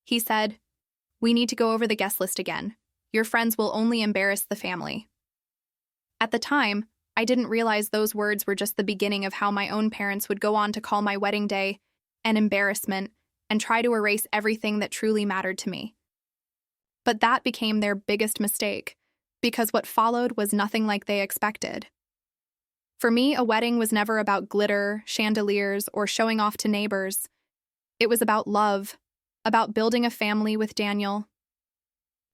He said, "We need to go over the guest list again. Your friends will only embarrass the family." At the time, I didn't realize those words were just the beginning of how my own parents would go on to call my wedding day an embarrassment and try to erase everything that truly mattered to me. But that became their biggest mistake, because what followed was nothing like they expected. For me, a wedding was never about glitter, chandeliers, or showing off to neighbors. It was about love, about building a family with Daniel.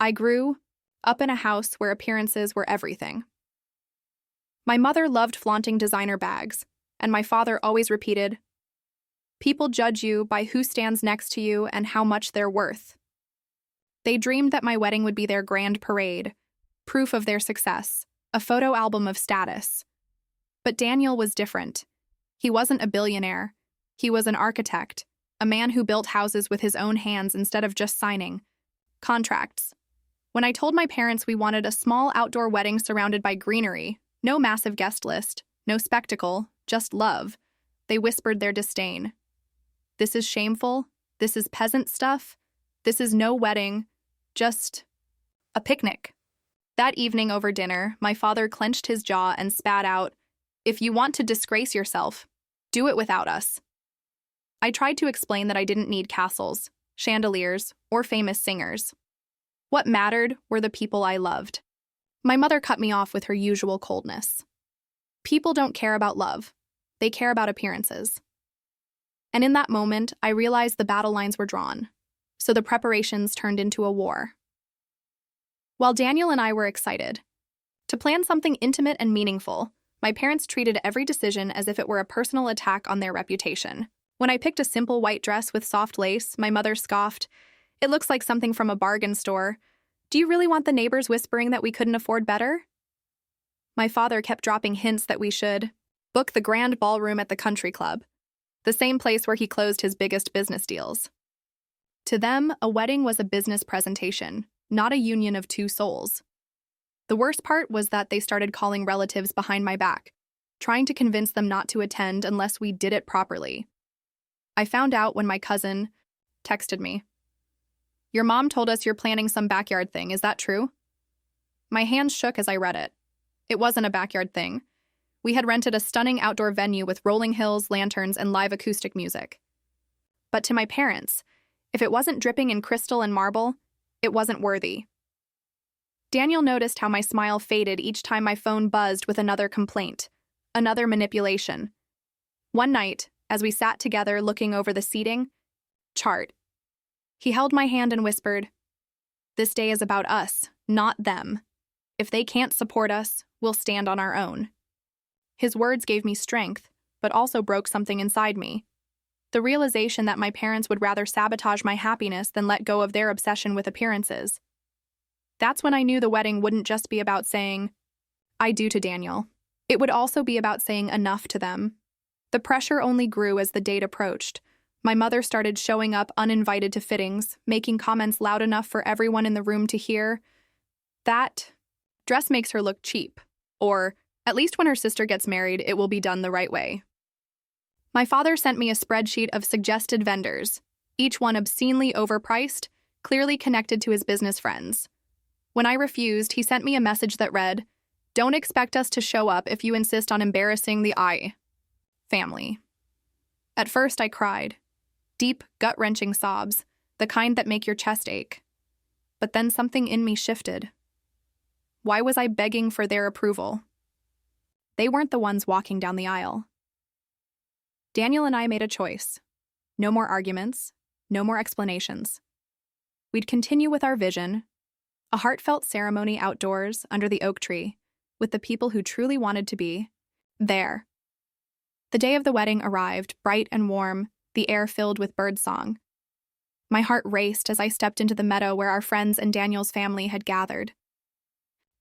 I grew up in a house where appearances were everything. My mother loved flaunting designer bags, and my father always repeated, "People judge you by who stands next to you and how much they're worth." They dreamed that my wedding would be their grand parade, proof of their success, a photo album of status. But Daniel was different. He wasn't a billionaire. He was an architect, a man who built houses with his own hands instead of just signing contracts. When I told my parents we wanted a small outdoor wedding surrounded by greenery, no massive guest list, no spectacle, just love, they whispered their disdain. "This is shameful. This is peasant stuff. This is no wedding, just a picnic." That evening over dinner, my father clenched his jaw and spat out, "If you want to disgrace yourself, do it without us." I tried to explain that I didn't need castles, chandeliers, or famous singers. What mattered were the people I loved. My mother cut me off with her usual coldness. People don't care about love. They care about appearances. And in that moment, I realized the battle lines were drawn, so the preparations turned into a war. While Daniel and I were excited to plan something intimate and meaningful, my parents treated every decision as if it were a personal attack on their reputation. When I picked a simple white dress with soft lace, my mother scoffed, "It looks like something from a bargain store. Do you really want the neighbors whispering that we couldn't afford better?" My father kept dropping hints that we should book the grand ballroom at the country club, the same place where he closed his biggest business deals. To them, a wedding was a business presentation, not a union of two souls. The worst part was that they started calling relatives behind my back, trying to convince them not to attend unless we did it properly. I found out when my cousin texted me, "Your mom told us you're planning some backyard thing, is that true?" My hands shook as I read it. It wasn't a backyard thing. We had rented a stunning outdoor venue with rolling hills, lanterns, and live acoustic music. But to my parents, if it wasn't dripping in crystal and marble, it wasn't worthy. Daniel noticed how my smile faded each time my phone buzzed with another complaint, another manipulation. One night, as we sat together looking over the seating chart, he held my hand and whispered, "This day is about us, not them. If they can't support us, we'll stand on our own." His words gave me strength, but also broke something inside me. The realization that my parents would rather sabotage my happiness than let go of their obsession with appearances. That's when I knew the wedding wouldn't just be about saying, "I do" to Daniel. It would also be about saying enough to them. The pressure only grew as the date approached. My mother started showing up uninvited to fittings, making comments loud enough for everyone in the room to hear, "That dress makes her look cheap," or, "At least when her sister gets married, it will be done the right way." My father sent me a spreadsheet of suggested vendors, each one obscenely overpriced, clearly connected to his business friends. When I refused, he sent me a message that read, "Don't expect us to show up if you insist on embarrassing the family." At first, I cried. Deep, gut-wrenching sobs, the kind that make your chest ache. But then something in me shifted. Why was I begging for their approval? They weren't the ones walking down the aisle. Daniel and I made a choice. No more arguments, no more explanations. We'd continue with our vision, a heartfelt ceremony outdoors under the oak tree, with the people who truly wanted to be there. The day of the wedding arrived, bright and warm, the air filled with birdsong. My heart raced as I stepped into the meadow where our friends and Daniel's family had gathered.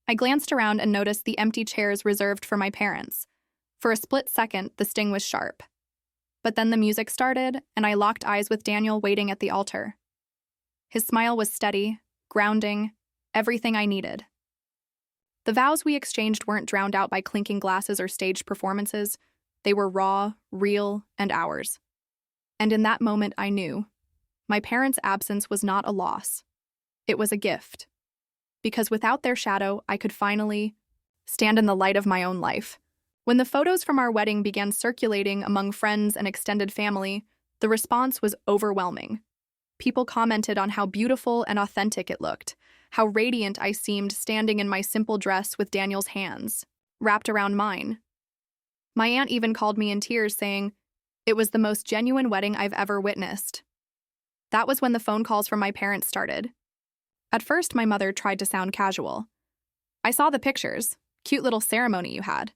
I glanced around and noticed the empty chairs reserved for my parents. For a split second, the sting was sharp. But then the music started, and I locked eyes with Daniel waiting at the altar. His smile was steady, grounding, everything I needed. The vows we exchanged weren't drowned out by clinking glasses or staged performances. They were raw, real, and ours. And in that moment, I knew. my parents' absence was not a loss. It was a gift. Because without their shadow, I could finally stand in the light of my own life. When the photos from our wedding began circulating among friends and extended family, the response was overwhelming. People commented on how beautiful and authentic it looked, how radiant I seemed standing in my simple dress with Daniel's hands wrapped around mine. My aunt even called me in tears, saying, "It was the most genuine wedding I've ever witnessed." That was when the phone calls from my parents started. At first, my mother tried to sound casual. "I saw the pictures. Cute little ceremony you had."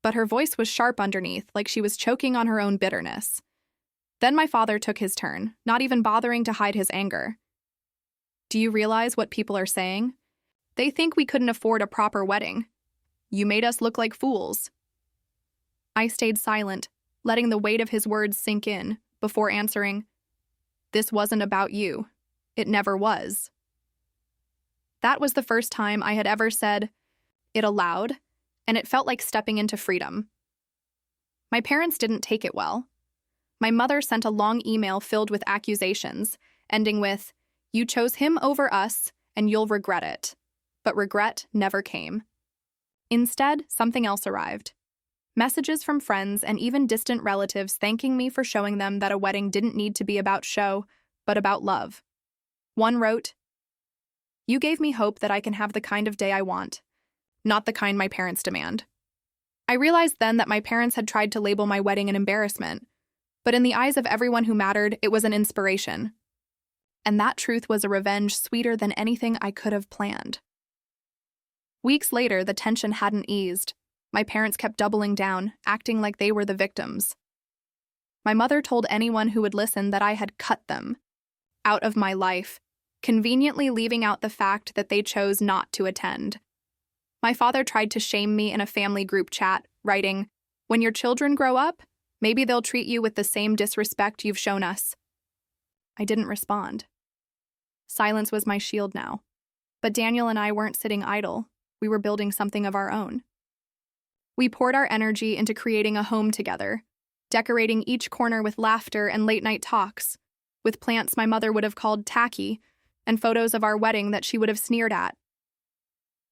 But her voice was sharp underneath, like she was choking on her own bitterness. Then my father took his turn, not even bothering to hide his anger. "Do you realize what people are saying? They think we couldn't afford a proper wedding. You made us look like fools." I stayed silent, letting the weight of his words sink in, before answering, "This wasn't about you. It never was." That was the first time I had ever said it aloud, and it felt like stepping into freedom. My parents didn't take it well. My mother sent a long email filled with accusations, ending with, "You chose him over us, and you'll regret it." But regret never came. Instead, something else arrived. Messages from friends and even distant relatives thanking me for showing them that a wedding didn't need to be about show, but about love. One wrote, "You gave me hope that I can have the kind of day I want, not the kind my parents demand." I realized then that my parents had tried to label my wedding an embarrassment, but in the eyes of everyone who mattered, it was an inspiration. And that truth was a revenge sweeter than anything I could have planned. Weeks later, the tension hadn't eased. My parents kept doubling down, acting like they were the victims. My mother told anyone who would listen that I had cut them out of my life, conveniently leaving out the fact that they chose not to attend. My father tried to shame me in a family group chat, writing, "When your children grow up, maybe they'll treat you with the same disrespect you've shown us." I didn't respond. Silence was my shield now. But Daniel and I weren't sitting idle. We were building something of our own. We poured our energy into creating a home together, decorating each corner with laughter and late-night talks, with plants my mother would have called tacky, and photos of our wedding that she would have sneered at.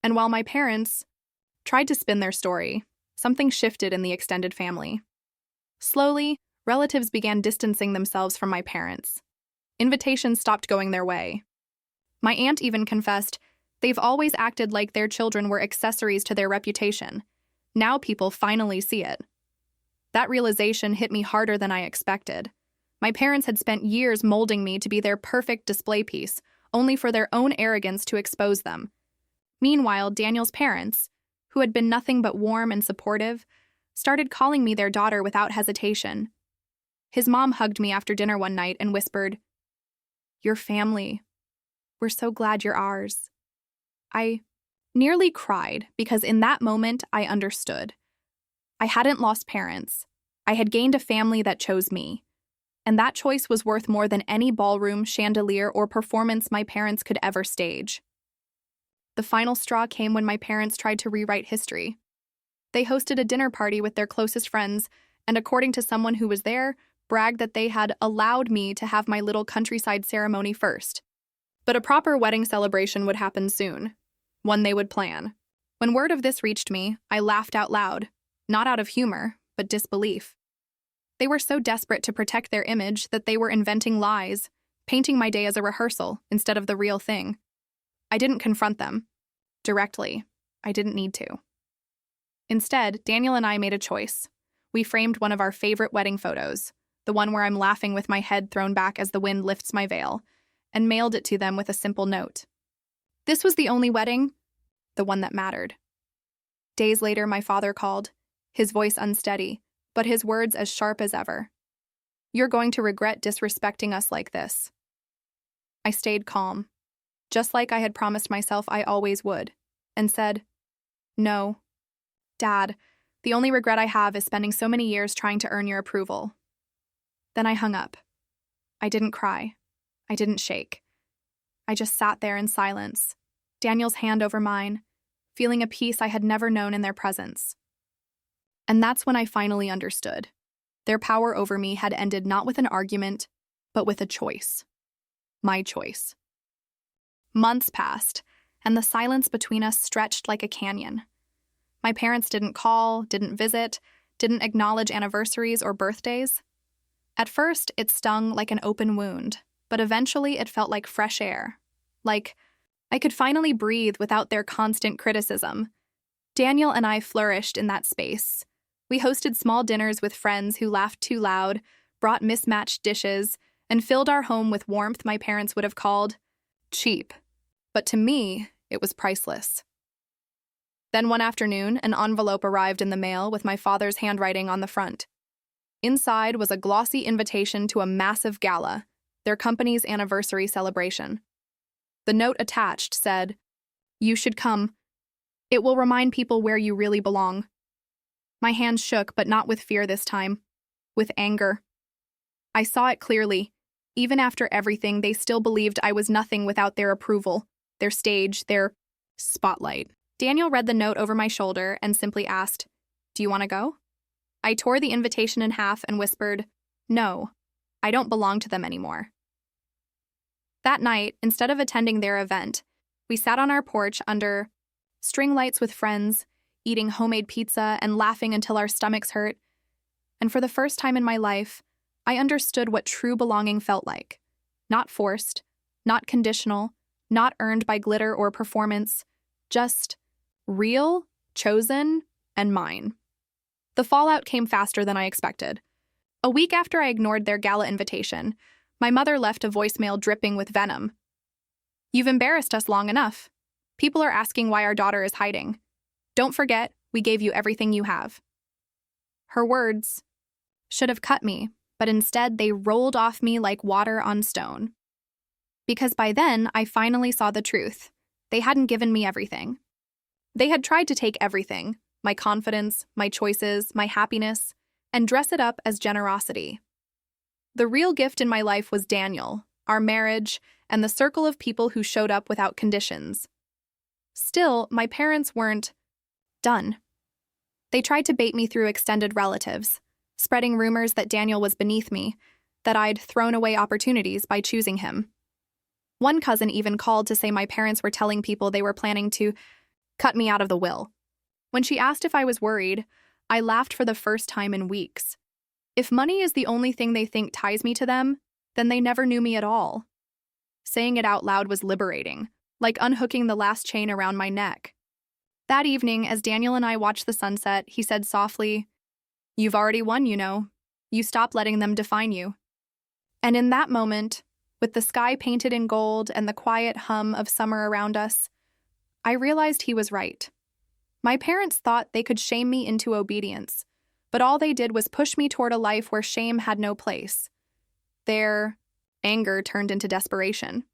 And while my parents tried to spin their story, something shifted in the extended family. Slowly, relatives began distancing themselves from my parents. Invitations stopped going their way. My aunt even confessed, "They've always acted like their children were accessories to their reputation. Now people finally see it." That realization hit me harder than I expected. My parents had spent years molding me to be their perfect display piece, only for their own arrogance to expose them. Meanwhile, Daniel's parents, who had been nothing but warm and supportive, started calling me their daughter without hesitation. His mom hugged me after dinner one night and whispered, "Your family. We're so glad you're ours." I nearly cried because in that moment I understood. I hadn't lost parents. I had gained a family that chose me. And that choice was worth more than any ballroom, chandelier, or performance my parents could ever stage. The final straw came when my parents tried to rewrite history. They hosted a dinner party with their closest friends, and according to someone who was there, bragged that they had allowed me to have my little countryside ceremony first. But a proper wedding celebration would happen soon, one they would plan. When word of this reached me, I laughed out loud, not out of humor, but disbelief. They were so desperate to protect their image that they were inventing lies, painting my day as a rehearsal instead of the real thing. I didn't confront them. Directly. I didn't need to. Instead, Daniel and I made a choice. We framed one of our favorite wedding photos, the one where I'm laughing with my head thrown back as the wind lifts my veil, and mailed it to them with a simple note. This was the only wedding, the one that mattered. Days later, my father called, his voice unsteady, but his words as sharp as ever. "You're going to regret disrespecting us like this." I stayed calm, just like I had promised myself I always would, and said, "No, Dad, the only regret I have is spending so many years trying to earn your approval." Then I hung up. I didn't cry. I didn't shake. I just sat there in silence, Daniel's hand over mine, feeling a peace I had never known in their presence. And that's when I finally understood. Their power over me had ended not with an argument, but with a choice. my choice. Months passed, and the silence between us stretched like a canyon. My parents didn't call, didn't visit, didn't acknowledge anniversaries or birthdays. At first, it stung like an open wound, but eventually it felt like fresh air. Like I could finally breathe without their constant criticism. Daniel and I flourished in that space. We hosted small dinners with friends who laughed too loud, brought mismatched dishes, and filled our home with warmth my parents would have called cheap. But to me, it was priceless. Then one afternoon, an envelope arrived in the mail with my father's handwriting on the front. Inside was a glossy invitation to a massive gala, their company's anniversary celebration. The note attached said, "You should come. It will remind people where you really belong." My hands shook, but not with fear this time, with anger. I saw it clearly. Even after everything, they still believed I was nothing without their approval, their stage, their spotlight. Daniel read the note over my shoulder and simply asked, "Do you want to go?" I tore the invitation in half and whispered, "No, I don't belong to them anymore." That night, instead of attending their event, we sat on our porch under string lights with friends, eating homemade pizza and laughing until our stomachs hurt. And for the first time in my life, I understood what true belonging felt like. Not forced, not conditional, not earned by glitter or performance, just real, chosen, and mine. The fallout came faster than I expected. A week after I ignored their gala invitation, my mother left a voicemail dripping with venom. "You've embarrassed us long enough. People are asking why our daughter is hiding. Don't forget, we gave you everything you have." Her words should have cut me, but instead they rolled off me like water on stone. Because by then, I finally saw the truth. They hadn't given me everything. They had tried to take everything, my confidence, my choices, my happiness, and dress it up as generosity. The real gift in my life was Daniel, our marriage, and the circle of people who showed up without conditions. Still, my parents weren't done. They tried to bait me through extended relatives, spreading rumors that Daniel was beneath me, that I'd thrown away opportunities by choosing him. One cousin even called to say my parents were telling people they were planning to cut me out of the will. When she asked if I was worried, I laughed for the first time in weeks. If money is the only thing they think ties me to them, then they never knew me at all. Saying it out loud was liberating, like unhooking the last chain around my neck. That evening, as Daniel and I watched the sunset, he said softly, "You've already won, you know. You stop letting them define you." And in that moment, with the sky painted in gold and the quiet hum of summer around us, I realized he was right. My parents thought they could shame me into obedience, but all they did was push me toward a life where shame had no place. Their anger turned into desperation.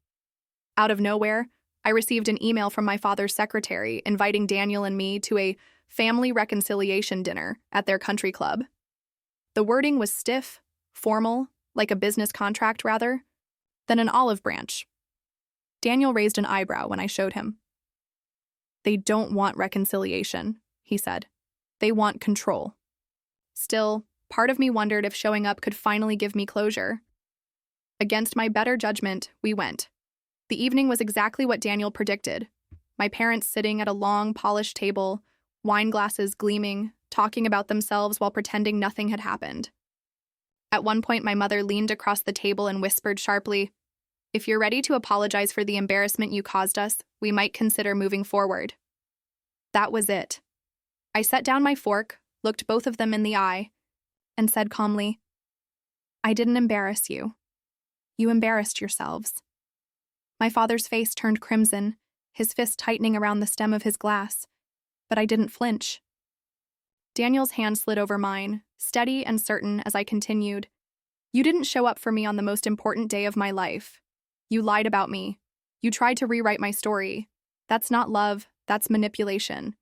Out of nowhere, I received an email from my father's secretary inviting Daniel and me to a family reconciliation dinner at their country club. The wording was stiff, formal, like a business contract rather, than an olive branch. Daniel raised an eyebrow when I showed him. "They don't want reconciliation," he said. "They want control." Still, part of me wondered if showing up could finally give me closure. Against my better judgment, we went. The evening was exactly what Daniel predicted. My parents sitting at a long, polished table, wine glasses gleaming, talking about themselves while pretending nothing had happened. At one point, my mother leaned across the table and whispered sharply, "If you're ready to apologize for the embarrassment you caused us, we might consider moving forward." That was it. I set down my fork, looked both of them in the eye, and said calmly, "I didn't embarrass you. You embarrassed yourselves." My father's face turned crimson, his fist tightening around the stem of his glass, but I didn't flinch. Daniel's hand slid over mine, steady and certain as I continued. "You didn't show up for me on the most important day of my life. You lied about me. You tried to rewrite my story. That's not love, that's manipulation."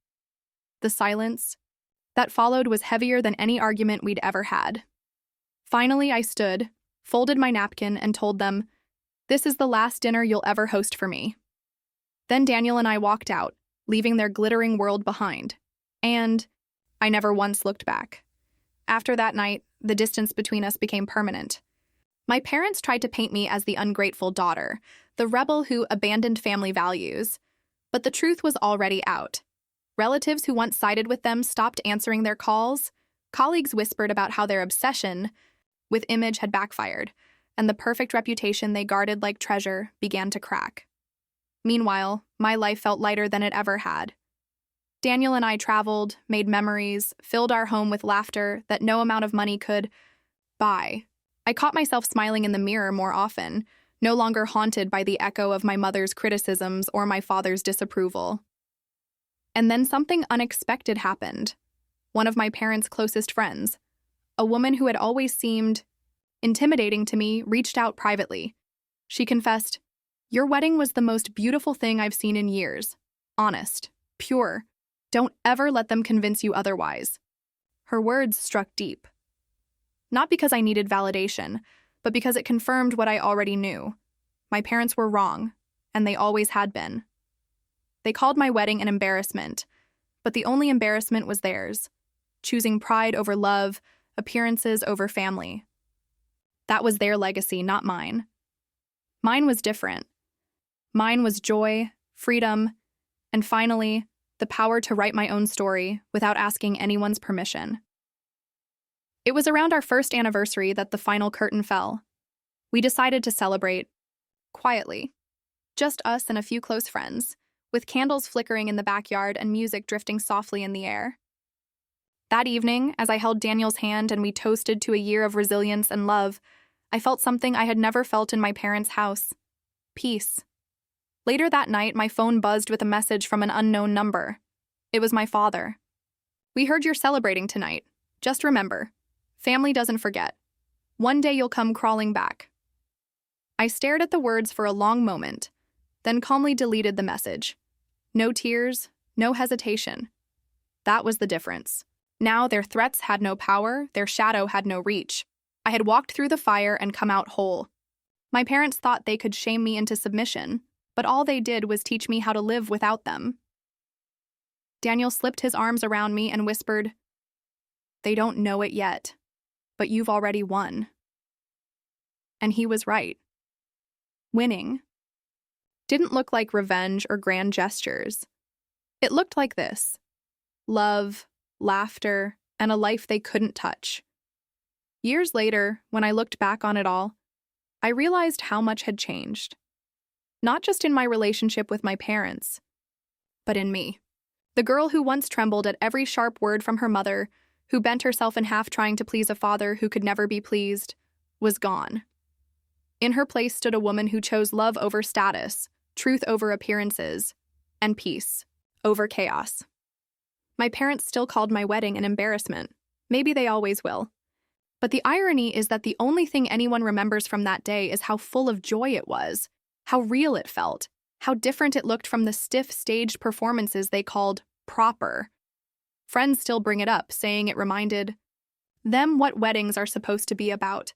The silence that followed was heavier than any argument we'd ever had. Finally, I stood, folded my napkin, and told them, "This is the last dinner you'll ever host for me." Then Daniel and I walked out, leaving their glittering world behind. And I never once looked back. After that night, the distance between us became permanent. My parents tried to paint me as the ungrateful daughter, the rebel who abandoned family values. But the truth was already out. Relatives who once sided with them stopped answering their calls. Colleagues whispered about how their obsession with image had backfired, and the perfect reputation they guarded like treasure began to crack. Meanwhile, my life felt lighter than it ever had. Daniel and I traveled, made memories, filled our home with laughter that no amount of money could buy. I caught myself smiling in the mirror more often, no longer haunted by the echo of my mother's criticisms or my father's disapproval. And then something unexpected happened. One of my parents' closest friends, a woman who had always seemed intimidating to me, reached out privately. She confessed, "Your wedding was the most beautiful thing I've seen in years. Honest, pure. Don't ever let them convince you otherwise." Her words struck deep. Not because I needed validation, but because it confirmed what I already knew. My parents were wrong, and they always had been. They called my wedding an embarrassment, but the only embarrassment was theirs, choosing pride over love, appearances over family. That was their legacy, not mine. Mine was different. Mine was joy, freedom, and finally, the power to write my own story without asking anyone's permission. It was around our first anniversary that the final curtain fell. We decided to celebrate quietly, just us and a few close friends, with candles flickering in the backyard and music drifting softly in the air. That evening, as I held Daniel's hand and we toasted to a year of resilience and love, I felt something I had never felt in my parents' house: peace. Later that night, my phone buzzed with a message from an unknown number. It was my father. "We heard you're celebrating tonight. Just remember, family doesn't forget. One day you'll come crawling back." I stared at the words for a long moment, then calmly deleted the message. No tears, no hesitation. That was the difference. Now their threats had no power, their shadow had no reach. I had walked through the fire and come out whole. My parents thought they could shame me into submission, but all they did was teach me how to live without them. Daniel slipped his arms around me and whispered, "They don't know it yet, but you've already won." And he was right. Winning didn't look like revenge or grand gestures. It looked like this: love, laughter, and a life they couldn't touch. Years later, when I looked back on it all, I realized how much had changed. Not just in my relationship with my parents, but in me. The girl who once trembled at every sharp word from her mother, who bent herself in half trying to please a father who could never be pleased, was gone. In her place stood a woman who chose love over status, truth over appearances, and peace over chaos. My parents still called my wedding an embarrassment. Maybe they always will. But the irony is that the only thing anyone remembers from that day is how full of joy it was, how real it felt, how different it looked from the stiff, staged performances they called proper. Friends still bring it up, saying it reminded them what weddings are supposed to be about.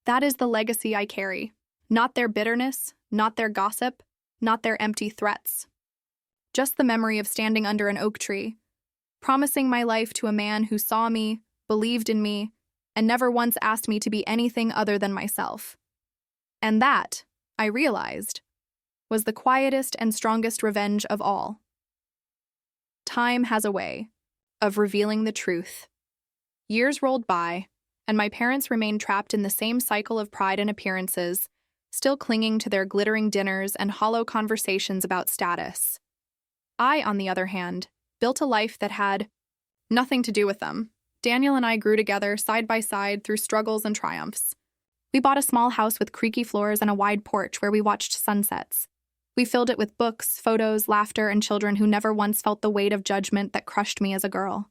That is the legacy I carry. Not their bitterness, not their gossip, not their empty threats. Just the memory of standing under an oak tree, promising my life to a man who saw me, believed in me, and never once asked me to be anything other than myself. And that, I realized, was the quietest and strongest revenge of all. Time has a way of revealing the truth. Years rolled by, and my parents remained trapped in the same cycle of pride and appearances, still clinging to their glittering dinners and hollow conversations about status. I, on the other hand, built a life that had nothing to do with them. Daniel and I grew together side by side through struggles and triumphs. We bought a small house with creaky floors and a wide porch where we watched sunsets. We filled it with books, photos, laughter, and children who never once felt the weight of judgment that crushed me as a girl.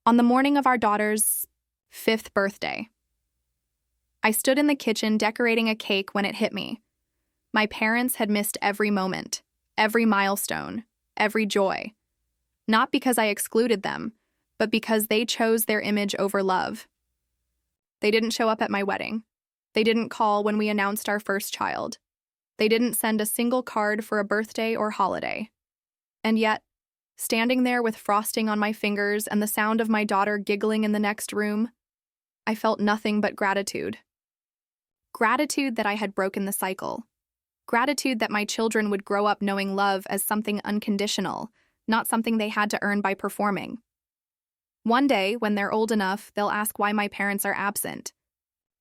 On the morning of our daughter's 5th birthday, I stood in the kitchen decorating a cake when it hit me. My parents had missed every moment, every milestone, every joy. Not because I excluded them, but because they chose their image over love. They didn't show up at my wedding. They didn't call when we announced our first child. They didn't send a single card for a birthday or holiday. And yet, standing there with frosting on my fingers and the sound of my daughter giggling in the next room, I felt nothing but gratitude. Gratitude that I had broken the cycle. Gratitude that my children would grow up knowing love as something unconditional, not something they had to earn by performing. One day, when they're old enough, they'll ask why my parents are absent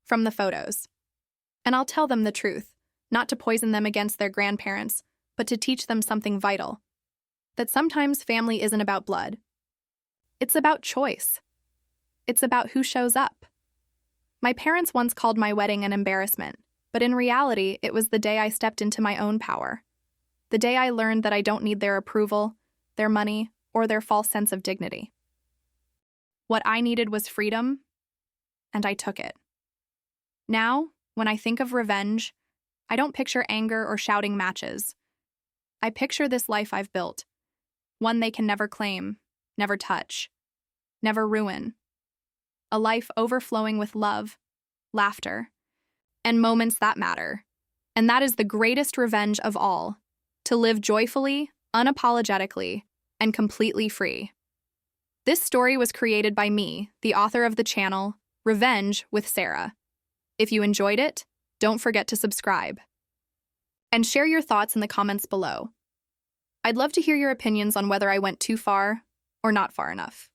from the photos. And I'll tell them the truth, not to poison them against their grandparents, but to teach them something vital. That sometimes family isn't about blood. It's about choice. It's about who shows up. My parents once called my wedding an embarrassment, but in reality, it was the day I stepped into my own power. The day I learned that I don't need their approval, their money, or their false sense of dignity. What I needed was freedom, and I took it. Now, when I think of revenge, I don't picture anger or shouting matches. I picture this life I've built, one they can never claim, never touch, never ruin. A life overflowing with love, laughter, and moments that matter. And that is the greatest revenge of all, to live joyfully, unapologetically, and completely free. This story was created by me, the author of the channel, Revenge with Sarah. If you enjoyed it, don't forget to subscribe. And share your thoughts in the comments below. I'd love to hear your opinions on whether I went too far or not far enough.